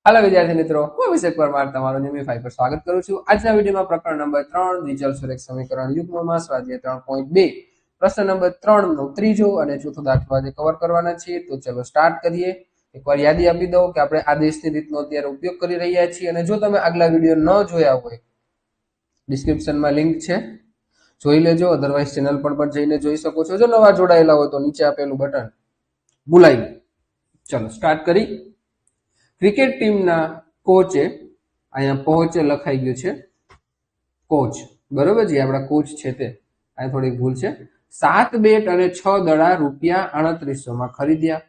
Hello विद्यार्थी मित्रों, હું અભિષેક પરમાર તમારું નિયમિત 5 પર સ્વાગત કરું છું। આજના વિડિયોમાં પ્રકરણ નંબર 3 દ્વિચલ સુરેખ સમીકરણ યુગ્મમાં સ્વાધ્યાય 3.2 પ્રશ્ન નંબર 3 નો ત્રીજો અને ચોથો દાખલો આજે કવર કરવાના છીએ। તો ચલો સ્ટાર્ટ કરીએ। એકવાર યાદી આપી દઉં કે આપણે આદેશની રીતનો અત્યારે ઉપયોગ કરી રહ્યા છીએ અને જો તમે આગલા વિડિયો ન જોયા હોય ડિસ્ક્રિપ્શનમાં લિંક છે, જોઈ લેજો। અધરવાઇઝ ચેનલ પર પણ જઈને જોઈ શકો છો। જો નવા જોડાયેલા હોય તો નીચે આપેલું બટન ભૂલાઈ નહીં। ચલો સ્ટાર્ટ કરી। ક્રિકેટ ટીમના કોચે અહીંયા પહોંચે લખાઈ ગયું છે કોચ, બરોબર છે, આપણા કોચ છે તે અહીંયા થોડીક ભૂલ છે। 7 બેટ અને 6 દડા રૂપિયા 3800 માં ખરીદ્યા।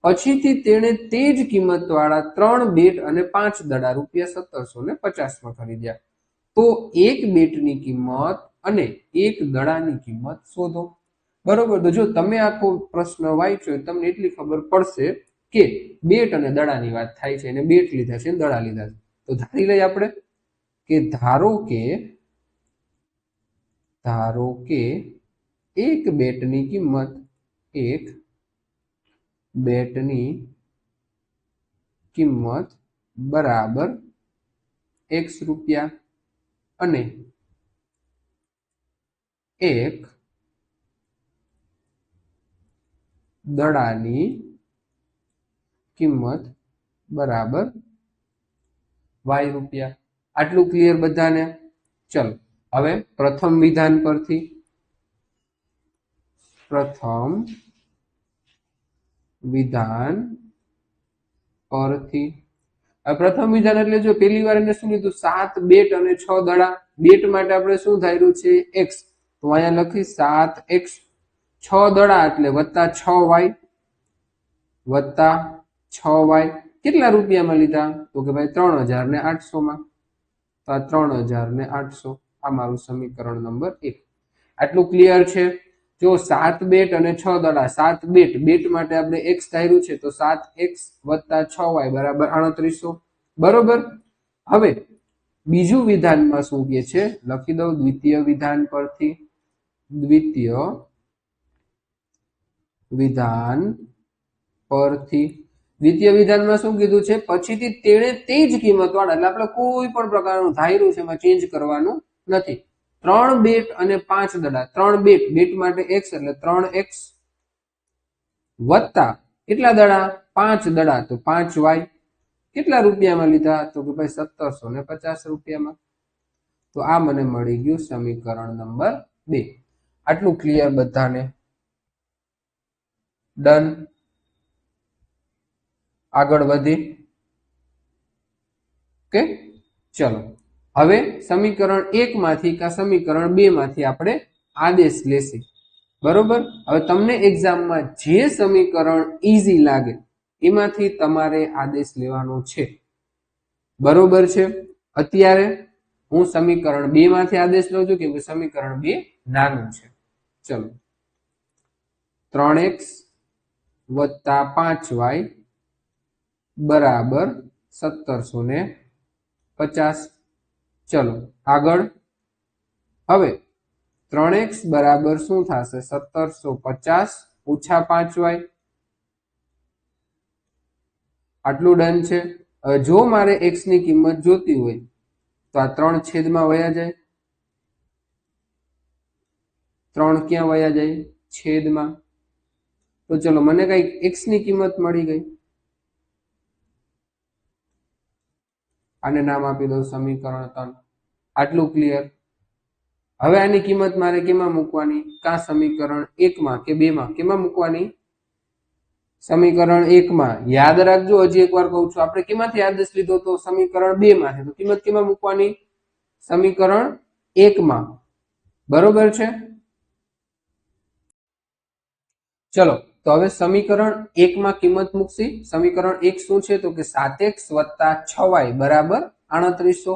પછીથી તેણે તે જ કિંમતવાળા 3 બેટ અને 5 દડા રૂપિયા 1750 માં ખરીદ્યા। તો એક બેટની કિંમત અને એક દડાની કિંમત શોધો, બરોબર। તો જો તમે આખો પ્રશ્ન વાંચ્યો તમને એટલી ખબર પડશે કે બેટ અને દડાની વાત થાય છે અને બેટ લીધા છે દડા લીધા છે। તો ધારી લઈએ આપણે કે ધારો કે એક બેટની કિંમત બરાબર x રૂપિયા અને એક દડાની કિંમત બરાબર y રૂપિયા। આટલું ક્લિયર બધાને? ચલો હવે પ્રથમ વિધાન પરથી પ્રથમ વિધાન એટલે જો પહેલી વાર એને શું લીધું 7 બેટ અને 6 દડા। બેટ માટે આપણે શું ધાર્યું છે x, તો અહીંયા લખી 7x, 6 દડા એટલે +6y કેટલા રૂપિયામાં લીધા તો કે ભાઈ 3800 માં। તો આ 3800 આ મારું સમીકરણ નંબર 1। આટલું ક્લિયર છે? જો 7 બેટ અને 6 દડા, 7 બેટ માટે આપણે x ધાર્યું છે તો 7x + 6y બરાબર 3800, બરોબર। હવે બીજું વિધાનમાં શું કહે છે લખી દઉં દ્વિતીય વિધાન પરથી। દ્વિતીય વિધાનમાં શું કીધું છે? પછીથી તેણે તે જ કિંમતવાળા, એટલે આપણે કોઈ પણ પ્રકારનું ધાર્યું છે એમાં ચેન્જ કરવાનું નથી। 3 બેટ અને 5 દડા, 3 બેટ માટે x એટલે 3x વત્તા કેટલા દડા 5 દડા તો 5y કેટલા રૂપિયામાં લીધા તો કે ભાઈ 1750 રૂપિયામાં। તો આ મને મળી ગયું સમીકરણ નંબર 2। આટલું ક્લિયર બધાને? ડન। આગળ વધી ઓકે। ચલો હવે સમીકરણ 1 માંથી કે સમીકરણ 2 માંથી આપણે આદેશ લેશી, બરોબર। હવે તમને એક્ઝામમાં જે સમીકરણ ઈઝી લાગે એમાંથી તમારે આદેશ લેવાનો છે, બરોબર છે। અત્યારે હું સમીકરણ 2 માંથી આદેશ લઉં છું કેમ કે સમીકરણ 2 નાનું છે। ચલો 3x + 5y બરાબર 1750। ચલો આગળ। હવે 3x બરાબર શું થશે 1750 ઓછા 5y, આટલું ડન છે। હવે જો મારે x ની કિંમત જોતી હોય તો આ 3 છેદમાં વયા જાય, 3 ક્યાં વયા જાય છેદમાં। તો ચલો મને કઈક x ની કિંમત મળી ગઈ, આને નામ આપી દઉં સમીકરણ 3। આટલું ક્લિયર? હવે આની કિંમત મારે કેમાં મૂકવાની? કા સમીકરણ 1 માં કે 2 માં? કેમાં મૂકવાની? સમીકરણ 1 માં। યાદ રાખજો, હજી એકવાર કહું છું, આપણે કેમાંથી આદેશ લીધો તો સમીકરણ 2 માંથી। તો કિંમત કેમાં મૂકવાની? સમીકરણ 1 માં, બરોબર છે। ચલો તો હવે સમીકરણ 1 માં કિંમત મૂકશી। સમીકરણ 1 શું છે તો કે 7x + 6y બરાબર 3800।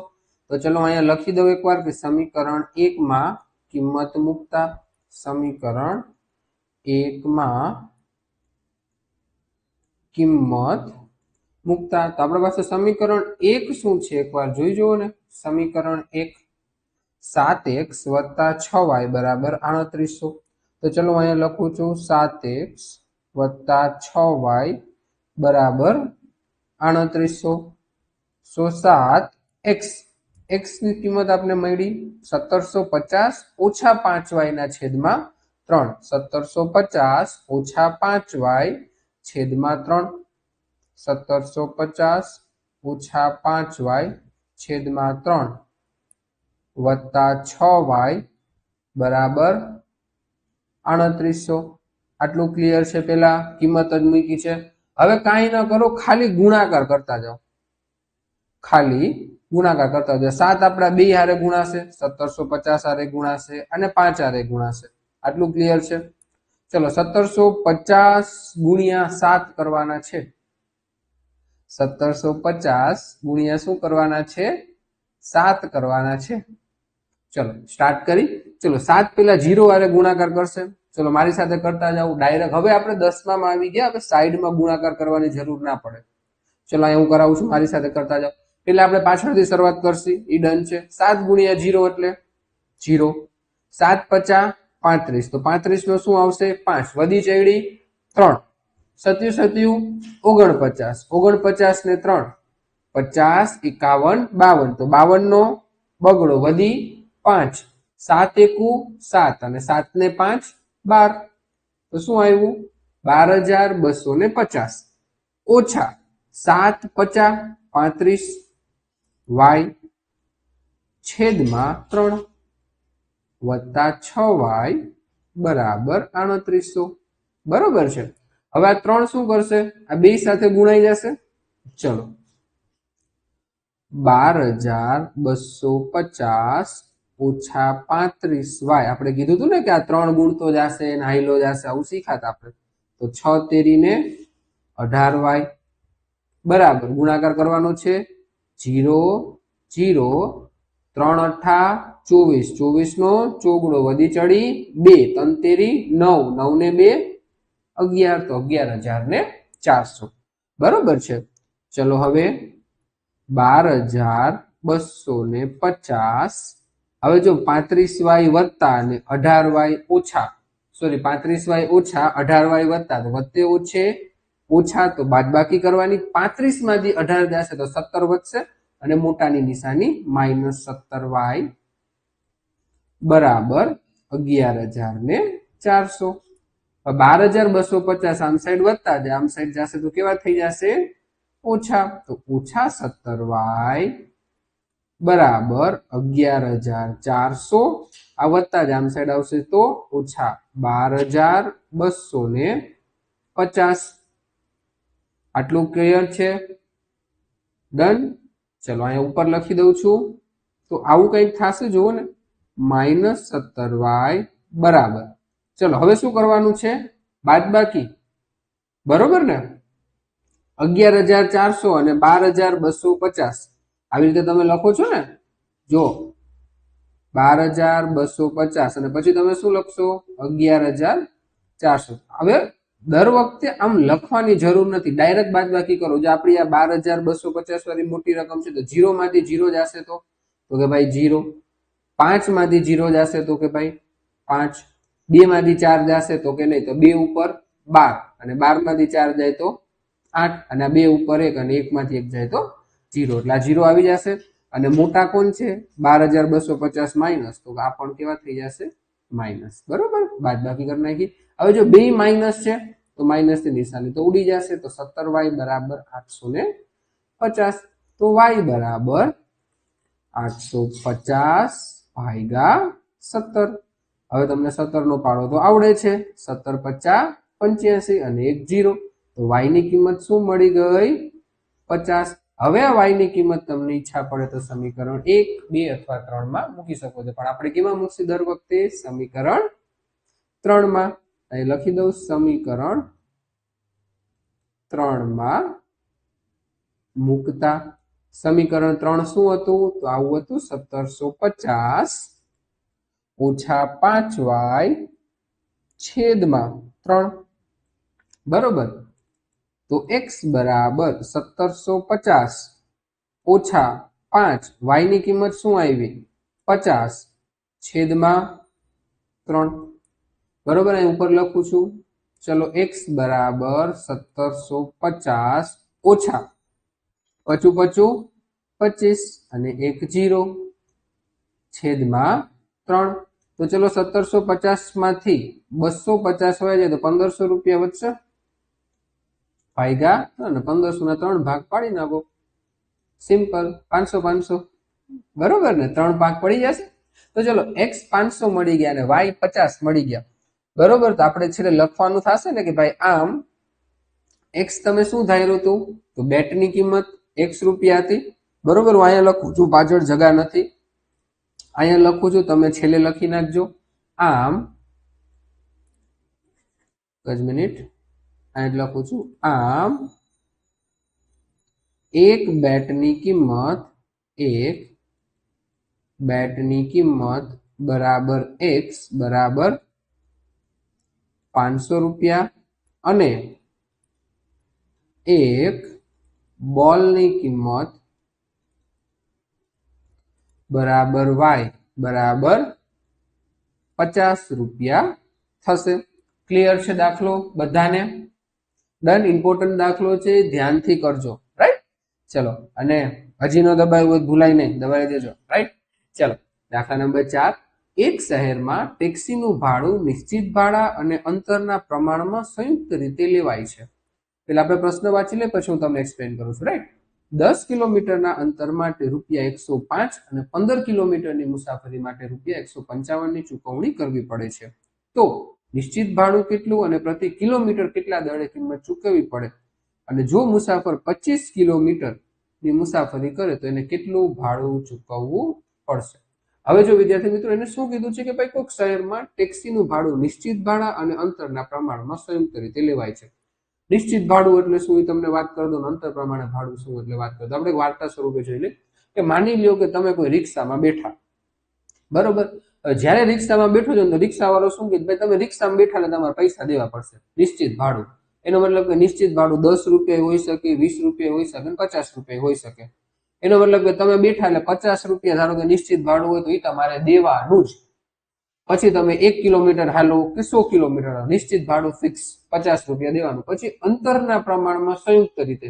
તો ચલો અહીંયા લખી દઉં એકવાર કે સમીકરણ 1 માં કિંમત મૂકતા, સમીકરણ 1 માં કિંમત મૂકતા તો આપણા પાસે સમીકરણ 1 શું છે એકવાર જોઈ જુઓ ને। સમીકરણ 1 7x + 6y બરાબર 3800। તો ચલો અહીંયા લખું છું 7x + 6y બરાબર 3800। 107x x ની કિંમત આપણે મળી 1750 ઓછા 5y ના છેદમાં 3 1750 ઓછા 5y છેદમાં 3 1750 ઓછા 5y છેદમાં 3 વત્તા 6y બરાબર 3800 આટલું ક્લિયર છે પેલા કિંમત જ મૂકી છે હવે કાંઈ ન કરો ખાલી ગુણાકાર કરતા જાઓ ખાલી ગુણાકાર કરતા જાઓ 7 આપણા બે હારે ગુણાશે 1750 હારે ગુણાશે અને 5 હારે ગુણાશે આટલું ક્લિયર છે ચલો 1750 ગુણ્યા 7 કરવાના છે 1750 ગુણ્યા શું કરવાના છે 7 કરવાના છે ચલો સ્ટાર્ટ કરી ચલો 7 પેલા 0 વારે ગુણાકાર કરશે ચલો મારી સાથે કરતા જાઓ ડાયરેક્ટ હવે આપણે 10 માં આવી ગયા હવે સાઈડમાં ગુણાકાર કરવાની જરૂર ના પડે ચલો અહીં હું કરાવું છું મારી સાથે કરતા જાઓ પેલા આપણે પાછળથી શરૂઆત કરશી ઈ ડન છે 7 ગુણ્યા 0 એટલે 0 7 50 35 તો 35 નો શું આવશે 5 વધી ચડી 3 સત્યુ સત્યુ 49 49 ને 3 50 51 52 તો 52 નો બગડો વધી 5 7 એકુ 7 અને 7 ને 5 12 તો શું આવ્યું 12250 ઓછા 7 50 35 y છેદમાં 3 વત્તા 6y બરાબર 3800 બરોબર છે હવે આ 3 શું કરશે આ બે સાથે ગુણાઈ જશે ચલો 12250 ઓછા 35y આપણે કીધું હતું ને કે આ 3 ગુણતો જશે ને હાઈલો જશે આવું શીખાતા આપણે તો 6 તેરી ને 18y બરાબર ગુણાકાર કરવાનો છે 0 0 3 અઠા 24 24 નો ચોગડો વધી ચડી 2 3 તેરી 9 9 ને 2 11 તો 11400 બરોબર છે ચલો હવે 12250 હવે જો 35y વત્તા અને 18y ઓછા સોરી 35y ઓછા 18y વત્તા તો વત્તે ઓછે ઓછા તો બાદબાકી કરવાની 35 માંથી 18 જશે તો 17 વધશે અને મોટાની નિશાની -17y બરાબર 11400 12250 આમ સાઈડ વધતા જાય આમ સાઈડ જશે તો કેવા થઈ જશે ઓછા તો ઓછા 17y બરાબર 11400 આ વધતા જ આમ સાઈડ આવશે તો ઓછા 12250 આટલું ક્લિયર છે ડન ચલો અહીંયા ઉપર લખી દઉં છું તો આવું કંઈક થશે જુઓ ને -17y બરાબર ચલો હવે શું કરવાનું છે બાદબાકી બરોબર ને 11400 અને 12250 આવી રીતે તમે લખો છો ને જો 12250 અને પછી તમે શું લખશો 11400 હવે દર વખતે આમ લખવાની જરૂર નથી ડાયરેક્ટ બાદબાકી કરો જો આપણી આ 12250 વાળી મોટી રકમ છે તો 0 માંથી 0 જશે તો કે ભાઈ 0 5 માંથી 0 જશે તો કે ભાઈ 5 2 માંથી 4 જશે તો કે નહીં તો 2 ઉપર 12 અને 12 માંથી 4 જાય તો 8 અને 2 ઉપર 1 અને 1 માંથી 1 જાય તો 0 એટલે આ 0 આવી જશે અને મોટા કોણ છે 12250 માઈનસ તો આ પણ કેવા થઈ જશે માઈનસ બરોબર બાદબાકી કરી નાખી હવે જો બે માઈનસ છે તો માઈનસ ની નિશાની તો ઉડી જશે તો 17y બરાબર 850 તો y બરાબર 850 ભાગ્યા 17 હવે તમને 17 નો પાડો તો આવડે છે 17 50 85 અને 1 0 તો y ની કિંમત શું મળી ગઈ 50 હવે આ y ની કિંમત તમને ઈચ્છા પડે તો સમીકરણ 1 2 અથવા 3 માં મૂકી શકો છો પણ આપણે કેમાં મૂકશું દર વખતે સમીકરણ 3 માં અહીં લખી દઉં સમીકરણ 3 માં મૂકતા સમીકરણ 3 શું હતું તો આવું હતું 1750 ઓછા 5y છેદમાં 3 બરોબર તો x બરાબર 1750 ઓછા 5 y ની કિંમત શું આવી 50 છેદમાં 3 બરોબર અહીં ઉપર લખું છું ચલો x બરાબર 1750 ઓછા પચું પચું 25 અને 1 0 છેદમાં 3. તો ચલો 1750 માંથી 250 વયા જાય તો 1500 રૂપિયા વધશે. ભાગ્યા અને 1500 ના 3 ભાગ પાડી નાખો. સિમ્પલ. 500 500 બરોબર ને, 3 ભાગ પડી જશે. તો ચલો x 500 મળી ગયા અને y 50 મળી ગયા. બરોબર. તો આપણે છેલ્લે લખવાનું થશે ને કે ભાઈ આમ x તમે શું ધાર્યું હતું? તો બેટની કિંમત x રૂપિયા હતી. બરોબર. હું અહીંયા લખું છું, પાછળ જગા નથી, અહીંયા લખું છું, તમે છેલ્લે લખી નાખજો. આમ જ મિનિટ, અહીંયા લખું છું. આમ એક બેટની કિંમત બરાબર x બરાબર 500 રૂપિયા અને એક બોલની કિંમત બરાબર y બરાબર 50 રૂપિયા થશે. ક્લિયર છે દાખલો બધાને? ડન. ઇમ્પોર્ટન્ટ દાખલો છે, ધ્યાનથી કરજો. રાઈટ. ચલો, અને હજી નો દબાવ્યું હોય ભૂલાય નહીં, દબાવી દેજો. રાઈટ. ચલો, દાખલા નંબર 4. એક શહેરમાં ટેક્સીનું ભાડું નિશ્ચિત ભાડા અને અંતરના પ્રમાણમાં સંયુક્ત રીતે લેવાય છે. પેલા આપણે પ્રશ્ન વાંચી લે, પછી હું તમને એક્સપ્લેન કરું છું. રાઈટ. 10 કિલોમીટરના અંતર માટે રૂપિયા 105 અને 15 કિલોમીટરની મુસાફરી માટે રૂપિયા 155 ની ચૂકવણી કરવી પડે છે. તો નિશ્ચિત ભાડું કેટલું અને પ્રતિ કિલોમીટર કેટલા દરે કિંમત ચૂકવવી પડે? અને જો મુસાફર 25 કિલોમીટરની મુસાફરી કરે તો એને કેટલું ભાડું ચૂકવવું પડશે? હવે જો વિદ્યાર્થી મિત્રો એને શું કીધું છે કે ભાઈ કોઈક શહેરમાં ટેક્સીનું ભાડું નિશ્ચિત ભાડા અને અંતરના પ્રમાણમાં સંયુક્ત રીતે લેવાય છે. નિશ્ચિત ભાડું એટલે શું એ તમને વાત કરી દો, અંતર પ્રમાણે ભાડું શું એટલે વાત કરી દો. આપણે વાર્તા સ્વરૂપે જોઈ લે કે માની લ્યો કે તમે કોઈ રિક્ષામાં બેઠા. બરોબર. જ્યારે રિક્ષામાં બેઠો છો તો રિક્ષાવાળો શું કે ભાઈ તમે રિક્ષામાં બેઠા એટલે તમારે પૈસા દેવા પડશે, નિશ્ચિત ભાડું. એનો મતલબ કે નિશ્ચિત ભાડું 10 રૂપિયા હોઈ શકે, 20 રૂપિયા હોઈ શકે, 50 રૂપિયા હોઈ શકે. એનો મતલબ કે તમે બેઠા એટલે 50 રૂપિયા ધારો કે નિશ્ચિત ભાડું હોય તો એ તમારે દેવાનું જ. પછી તમે 1 કિલોમીટર હાલો કે 100 કિલોમીટર, નિશ્ચિત ભાડું ફિક્સ 50 રૂપિયા દેવાનું. પછી અંતરના પ્રમાણમાં સંયુક્ત રીતે,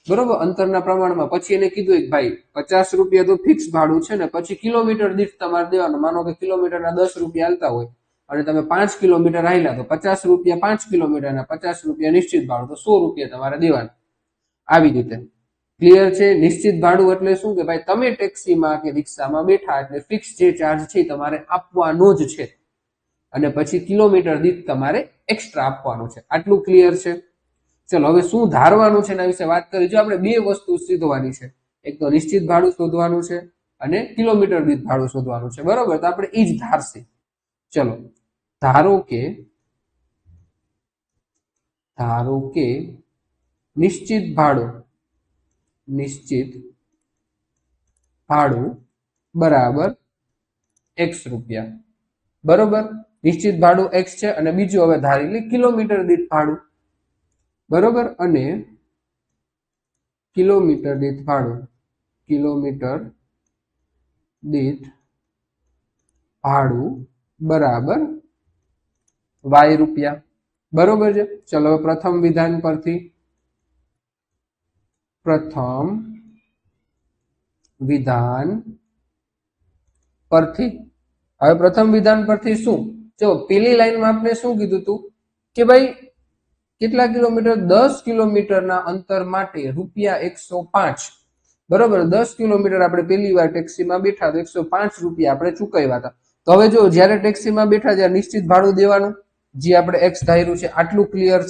બરોબર, અંતરના પ્રમાણમાં પછી એને કીધું કે ભાઈ 50 રૂપિયા તો ફિક્સ ભાડું છે ને, પછી કિલોમીટર દીઠ તમારે દેવાનું. માનો કે કિલોમીટરના 10 રૂપિયા હાલતા હોય અને તમે 5 કિલોમીટર હાલ્યા તો 50 રૂપિયા 5 કિલોમીટરના 50 રૂપિયા નિશ્ચિત ભાડું, તો 100 રૂપિયા તમારે દેવાના. આવી રીતે. ક્લિયર છે? નિશ્ચિત ભાડું એટલે શું કે ભાઈ તમે ટેક્સીમાં કે રિક્ષામાં બેઠા એટલે ફિક્સ જે ચાર્જ છે તમારે આપવાનો જ છે, અને પછી કિલોમીટર દીઠ તમારે એક્સ્ટ્રા આપવાનું છે. આટલું ક્લિયર છે? ચલો, હવે શું ધારવાનું છે એના વિશે વાત કરી. જો આપણે બે વસ્તુ શોધવાની છે, એક તો નિશ્ચિત ભાડું શોધવાનું છે અને કિલોમીટર દીઠ ભાડું શોધવાનું છે. બરોબર. તો આપણે એ જ ધારશે. ચલો, ધારો કે નિશ્ચિત ભાડું બરાબર x રૂપિયા. બરોબર. નિશ્ચિત ભાડું x છે અને બીજું હવે ધારી લે કિલોમીટર દીઠ ભાડું. બરોબર. અને કિલોમીટર દીઠ ભાડું બરાબર y રૂપિયા. બરોબર છે. ચલો, પ્રથમ વિધાન પરથી હવે પ્રથમ વિધાન પરથી શું? જો પેલી લાઈનમાં આપણે શું કીધું હતું કે ભાઈ કેટલા કિલોમીટર? 10 કિલોમીટરના અંતર માટે રૂપિયા 105. બરોબર. 10 કિલોમીટર આપણે પહેલી વાર ટેક્સીમાં બેઠા તો 105 રૂપિયા આપણે ચૂકવ્યા હતા. તો હવે જો જ્યારે ટેક્સીમાં બેઠા ત્યારે નિશ્ચિત ભાડું દેવાનું, જે આપણે x ધાર્યું છે. આટલું ક્લિયર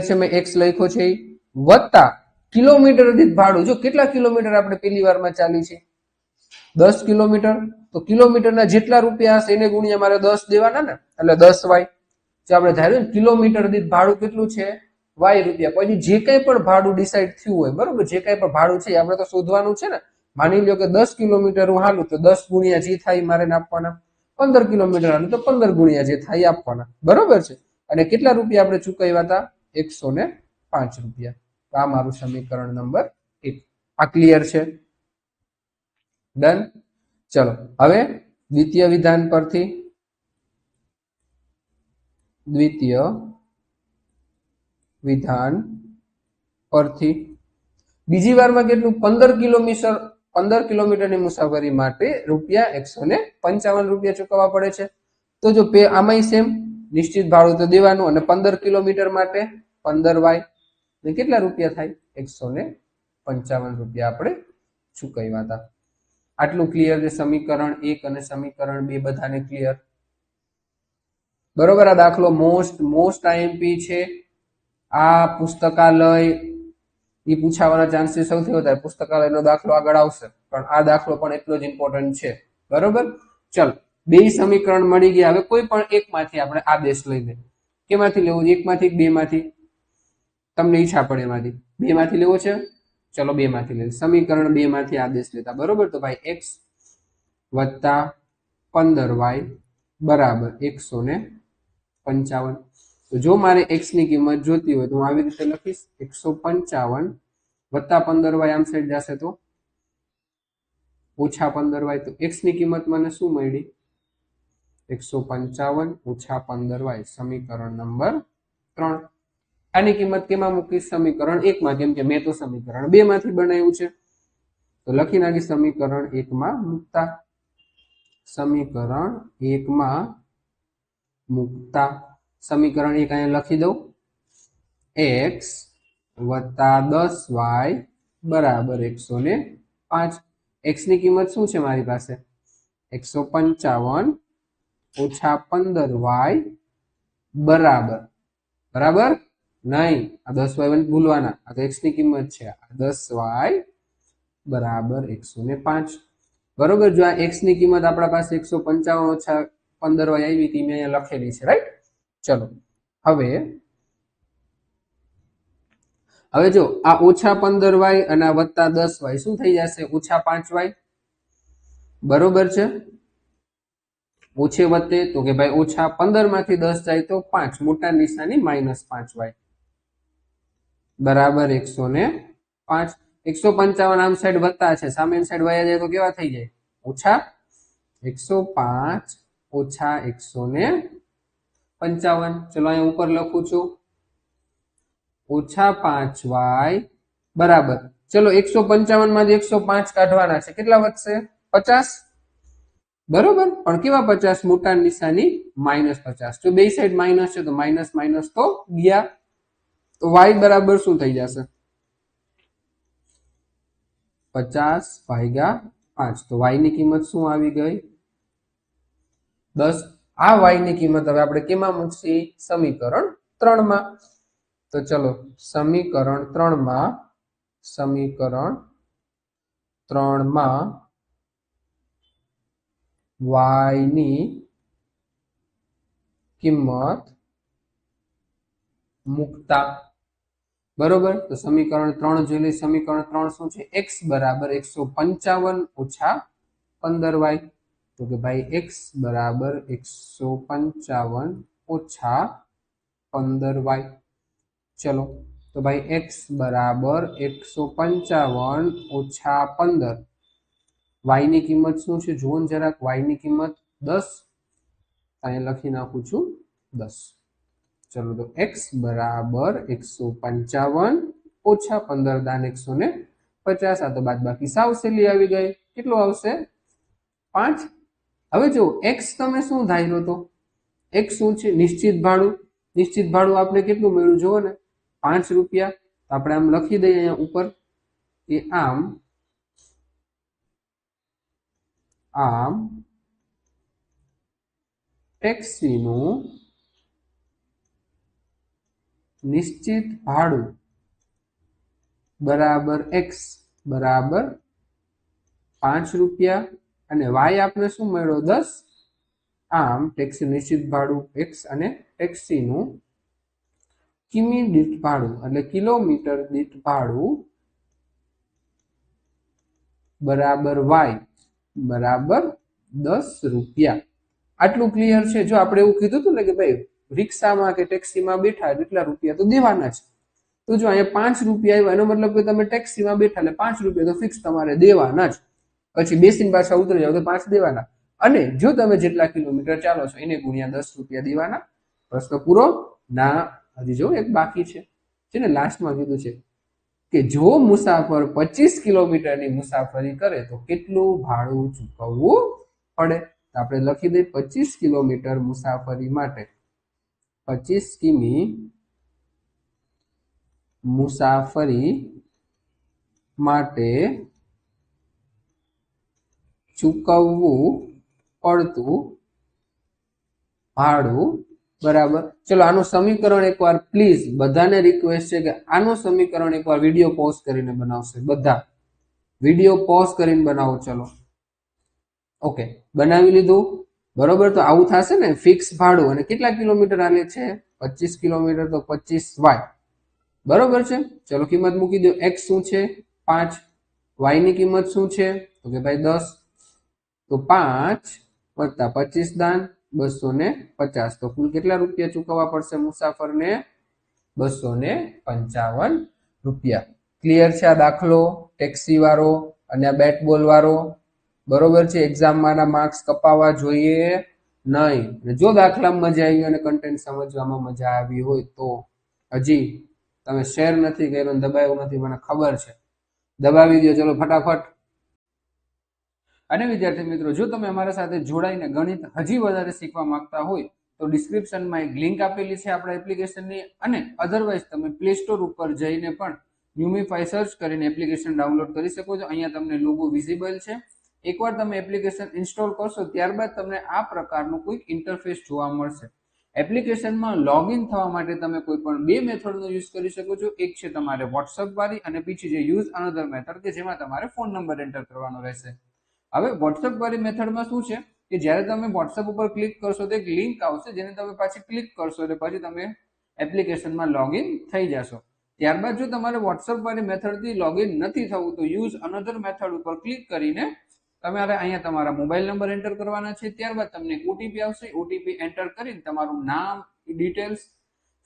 છે? મેં x લખ્યો છે એ વત્તા કિલોમીટર દીઠ ભાડું. જો કેટલા કિલોમીટર આપણે પહેલી વારમાં ચાલી છે? 10 કિલોમીટર. તો કિલોમીટરના જેટલા રૂપિયા હશે એને ગુણ્યા મારે 10 દેવાના ને, એટલે 10y. જો આપણે ધાર્યું ને કિલોમીટર દીઠ ભાડું કેટલું છે? y રૂપિયા. પછી જે કંઈ પણ ભાડું ડિસાઈડ થયું હોય, બરોબર, જે કંઈ પણ ભાડું છે આપણે તો શોધવાનું છે ને. માની લો કે 10 કિલોમીટર હું હાલું તો 10 ગુણ્યા જે થાય મારે આપવાના. 15 કિલોમીટર હાલું તો 15 ગુણ્યા જે થાય આપવાના. બરોબર છે. અને કેટલા રૂપિયા આપણે ચૂકવ્યા હતા? 105 રૂપિયા. તો આ મારું સમીકરણ નંબર 1. આ ક્લિયર છે? ડન. ચલો, હવે દ્વિતીય વિધાન પરથી બીજી વારમાં કેટલું 15 કિલોમીટરની મુસાફરી માટે ₹155 ચૂકવવા પડે છે. તો જો આમાંય સેમ નિશ્ચિત ભાડું તો દેવાનું અને 15 કિલોમીટર માટે 15y ને કેટલા રૂપિયા થાય ₹155 આપણે ચૂકવ્યા હતા. આટલું ક્લિયર છે. સમીકરણ 1 અને સમીકરણ 2 બધાને ક્લિયર? બરોબર. આ દાખલો મોસ્ટ આઈએમપી છે. આ પુસ્તકાલય એ પૂછાવાના ચાન્સીસ સૌથી વધારે. પુસ્તકાલયનો દાખલો આગળ આવશે પણ આ દાખલો પણ એટલો જ ઇમ્પોર્ટન્ટ છે. બરોબર. ચલ, બે સમીકરણ મળી ગયા. હવે કોઈ પણ એકમાંથી આપણે આદેશ લઈ લે. કેમાંથી લેવું? એકમાંથી, બે માંથી? તમને ઈચ્છા પડે એમાંથી. બે માંથી લેવો છે? ચલો બે માંથી લે. સમીકરણ 2 માંથી આદેશ લેતા. બરોબર. તો ભાઈ x વત્તા 15y બરાબર 155. તો જો મારે x ની કિંમત જોતી હોય તો હું આવી રીતે લખીશ 155 વત્તા 15y આમ સાઈડ જશે તો ઓછા 15y. તો x ની કિંમત મને શું મળી? 155 ઓછા 15y. સમીકરણ નંબર 3. આની કિંમત કેમાં મૂકીશ? સમીકરણ 1 માં, કેમ કે મેં તો સમીકરણ 2 માંથી બનાવ્યું છે. તો લખી નાખી સમીકરણ 1 માં મૂકતા. સમીકરણ 1 માં મૂકતા સમીકરણ 1 અહીંયા લખી દઉં. x વત્તા 10y બરાબર 105. x ની કિંમત શું છે મારી પાસે? 155 ઓછા 15y બરાબર નહીં, આ 10y ભૂલવાના. આ તો x ની કિંમત છે. આ 10y બરાબર 105. બરોબર. જો આ x ની કિંમત આપણા પાસે 155 ઓછા 15y આવી હતી, મેં અહીંયા લખેલી છે, રાઈટ? ચલો હવે જો આ ઓછા 15y અને આ વત્તા 10y શું થઈ જશે? ઓછા 5y. બરોબર છે. ઓછે વત્તે તો કે ભાઈ ઓછા 15 માંથી 10 જાય તો 5, મોટા નિશાની -5y બરાબર 105. 155 આમ સાઈડ વત્તા છે, સામેની સાઈડ વયા જાય તો કેવા થઈ જાય? ઓછા. 105 ઓછા 155. ચલો અહીંયા ઉપર લખું છું ઓછા 5y બરાબર. ચલો 155 માંથી 105 કાઢવાના છે. કેટલા વધશે? 50. બરોબર. પણ કેવા 50? મોટા નિશાની -50. જો બે સાઈડ માઇનસ છે તો માઇનસ તો ગયા. તો y બરાબર શું થઈ જશે? 50/5. તો y ની કિંમત શું આવી ગઈ? 10. આ y ની કિંમત હવે આપણે કેમાં મૂકશી? સમીકરણ 3 માં. તો ચલો સમીકરણ 3 માં y ની કિંમત મૂકતા. બરોબર. તો સમીકરણ 3 જોઈ લઈએ. સમીકરણ 3 શું છે? x બરાબર 155 ઓછા 15y. તો કે ભાઈ x બરાબર 155 ઓછા 15y. ચલો તો ભાઈ x બરાબર 155 ઓછા 15. y ની કિંમત શું છે? જુઓ જરાક. y ની કિંમત 10. અહીંયા લખી નાખું છું 10. ચલો તો x બરાબર 155 ઓછા 15 દાન 150. આ તો બાદબાકી સાવ સહેલી આવી ગઈ. કેટલું આવશે? 5. હવે જો x તમે શું ધાર્યો તો? x શું છે? નિશ્ચિત ભાડું. નિશ્ચિત ભાડું આપણે કેટલું મળ્યું જુઓ ને? 5 રૂપિયા. તો આપણે આમ લખી દઈએ અહીંયા ઉપર કે આમ ટેક્સીનું નિશ્ચિત ભાડું બરાબર x બરાબર 5 રૂપિયા અને y આપણે શું મળ્યો? 10. આમ ટેક્સી નિશ્ચિત ભાડું x અને ટેક્સીનું કિમી દીઠ ભાડું એટલે કિલોમીટર દીઠ ભાડું બરાબર y બરાબર 10 રૂપિયા. આટલું ક્લિયર છે? જો આપણે એવું કીધું હતું ને કે ભાઈ રિક્ષામાં કે ટેક્સીમાં બેઠા એટલા રૂપિયા તો દેવાના છે. તો જો અહીંયા 5 રૂપિયા આવ્યા, એનો મતલબ કે તમે ટેક્સીમાં બેઠા એટલે 5 રૂપિયા તો ફિક્સ તમારે દેવાના જ. પછી બેસીને પાછા ઉતરી જાવ તો 5 દેવાના. અને જો તમે જેટલા કિલોમીટર ચાલો છો એને ગુણ્યા 10 રૂપિયા દેવાના. પ્રશ્ન પૂરો? ના, હજી જો એક બાકી છે, જેને લાસ્ટમાં કીધું છે કે જો મુસાફર 25 કિલોમીટરની મુસાફરી કરે તો કેટલું ભાડું ચૂકવવું પડે. તો આપણે લખી દઈએ 25 કિલોમીટર મુસાફરી માટે 25 કિમી મુસાફરી માટે ચૂકવવું પડતું ભાડું બરાબર. ચલો આનું સમીકરણ એકવાર પ્લીઝ બધાને રિક્વેસ્ટ છે કે આનું સમીકરણ એકવાર વિડીયો પોઝ કરીને બનાવશે. બધા વિડીયો પોઝ કરીને બનાવો. ચલો ઓકે, બનાવી લીધું બરોબર. તો આવું થશે ને ફિક્સ ભાડું અને કેટલા કિલોમીટર આલે છે 25 કિલોમીટર તો 25y બરોબર છે. ચલો કિંમત મૂકી દો. x શું છે 5, y ની કિંમત શું છે તો કે ભાઈ 10. તો 5 વત્તા 25 દાન 250. તો કુલ કેટલા રૂપિયા ચૂકવવા પડશે મુસાફરને 255 રૂપિયા. ક્લિયર છે આ દાખલો ટેક્સી વાળો અને આ બેટ બોલ વાળો બરોબર છે. એક્ઝામમાં માર્ક્સ કપાવવા જોઈએ નહીં. જો દાખલામાં મજા આવી અને કન્ટેન્ટ સમજવામાં મજા આવી હોય તો હજી તમે શેર નથી કર્યો અને દબાવ્યું નથી મને ખબર છે, દબાવી દો. ચલો ફટાફટ. અને વિદ્યાર્થી મિત્રો જો તમે અમારા સાથે જોડાઈને ગણિત હજી વધારે શીખવા માંગતા હોય તો ડિસ્ક્રિપ્શનમાં એક લિંક આપેલી છે આપણા એપ્લિકેશનની, અને અધરવાઇઝ તમે પ્લે સ્ટોર ઉપર જઈને પણ ન્યુમીફાઈ સર્ચ કરીને એપ્લિકેશન ડાઉનલોડ કરી શકો છો. અહીંયા તમને લોગો વિઝિબલ છે. એકવાર તમે એપ્લિકેશન ઇન્સ્ટોલ કરશો ત્યારબાદ તમને આ પ્રકારનું કોઈક ઇન્ટરફેસ જોવા મળશે. એપ્લિકેશનમાં લોગિન થવા માટે તમે કોઈ પણ બે મેથડનો યુઝ કરી શકો છો. એક છે તમારે વોટ્સઅપ વાળી અને બીજી છે યુઝ અનધર મેથડ કે જેમાં તમારે ફોન નંબર એન્ટર કરવાનો રહેશે. હવે વોટ્સઅપ વાળી મેથડમાં શું છે કે જ્યારે તમે વોટ્સઅપ ઉપર ક્લિક કરશો તો એક લિંક આવશે જેને તમે પાછી ક્લિક કરશો એટલે પછી તમે એપ્લિકેશનમાં લોગિન થઈ જશો. ત્યારબાદ જો તમારે વોટ્સઅપ વાળી મેથડથી લોગિન નથી થવું તો યુઝ અનધર મેથડ ઉપર ક્લિક કરીને તમારે અહીંયા તમારા મોબાઈલ નંબર એન્ટર કરવાના છે. ત્યારબાદ તમને ઓટીપી આવશે. ઓટીપી એન્ટર કરીને તમારું નામ ડિટેલ્સ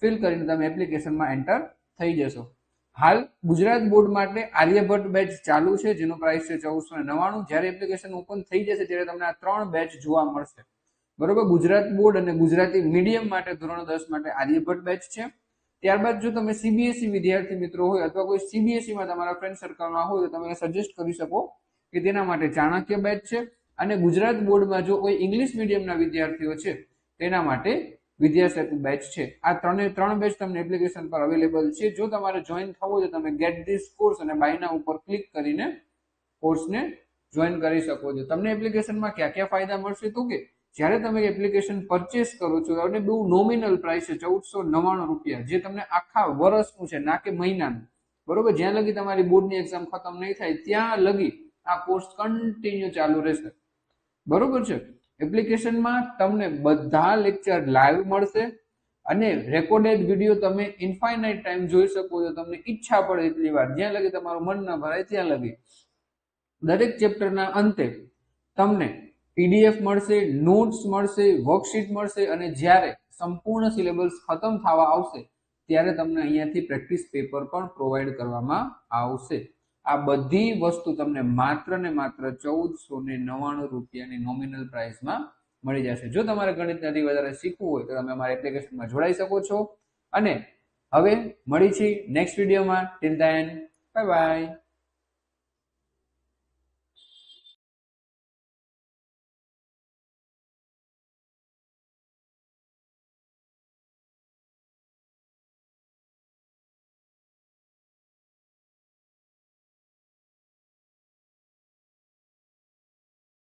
ફિલ કરીને તમે એપ્લિકેશનમાં એન્ટર થઈ જશો. હાલ ગુજરાત બોર્ડ માટે આર્યભટ્ટ બેચ ચાલુ છે જેનો પ્રાઇસ છે 1499. જ્યારે એપ્લિકેશન ઓપન થઈ જશે ત્યારે તમને આ 3 બેચ જોવા મળશે બરોબર. ગુજરાત બોર્ડ અને ગુજરાતી મીડિયમ માટે ધોરણ 10 માટે આર્યભટ્ટ બેચ છે. ત્યારબાદ જો તમે સીબીએસઈ વિદ્યાર્થી મિત્રો હોય અથવા કોઈ સીબીએસઈ માં તમારા ફ્રેન્ડ સર્કલમાં હોય તો તમે સજેસ્ટ કરી શકો કે તેના માટે ચાણક્ય બેચ છે. અને ગુજરાત બોર્ડમાં જો કોઈ ઇંગ્લિશ મીડિયમના વિદ્યાર્થીઓ છે તેના માટે વિદ્યાસેતુ બેચ છે. આ ત્રણ બેચ તમને એપ્લિકેશન પર અવેલેબલ છે. જો તમારે જોઈન થવું હોય તો તમે ગેટ ધીસ કોર્સ અને બાયના ઉપર ક્લિક કરીને કોર્સને જોઈન કરી શકો છો. તમને એપ્લિકેશનમાં ક્યાં ક્યાં ફાયદા મળશે તો કે જ્યારે તમે એપ્લિકેશન પરચેસ કરો છો અને બહુ નોમિનલ પ્રાઇસ છે 1499 રૂપિયા, જે તમને આખા વર્ષનું છે ના કે મહિનાનું બરોબર. જ્યાં લગી તમારી બોર્ડની એક્ઝામ ખતમ નહીં થાય ત્યાં લગી આ કોર્સ કન્ટિન્યુ ચાલુ રહેશે બરોબર છે. એપ્લિકેશનમાં તમને બધા લેક્ચર લાઈવ મળશે અને રેકોર્ડેડ વિડીયો તમે ઇન્ફાઇનાઇટ ટાઈમ જોઈ શકો છો. તમને ઈચ્છા પડે એટલી વાર, જ્યાં લગી તમારું મન ન ભરાય ત્યાં લગી. દરેક ચેપ્ટરના અંતે તમને પીડીએફ મળશે, નોટ્સ મળશે, વર્કશીટ મળશે અને જ્યારે સંપૂર્ણ સિલેબસ ખતમ થવા આવશે ત્યારે તમને અહીંયાથી પ્રેક્ટિસ પેપર પણ પ્રોવાઈડ કરવામાં આવશે. આ બધી વસ્તુ તમને માત્ર ને માત્ર 1499 રૂપિયાની નોમિનલ પ્રાઇસમાં મળી જશે. જો તમારે ગણિતથી વધારે શીખવું હોય તો તમે અમારા એપ્લિકેશનમાં જોડાઈ શકો છો. અને હવે મળી છીએ નેક્સ્ટ વિડીયોમાં. Till then bye bye.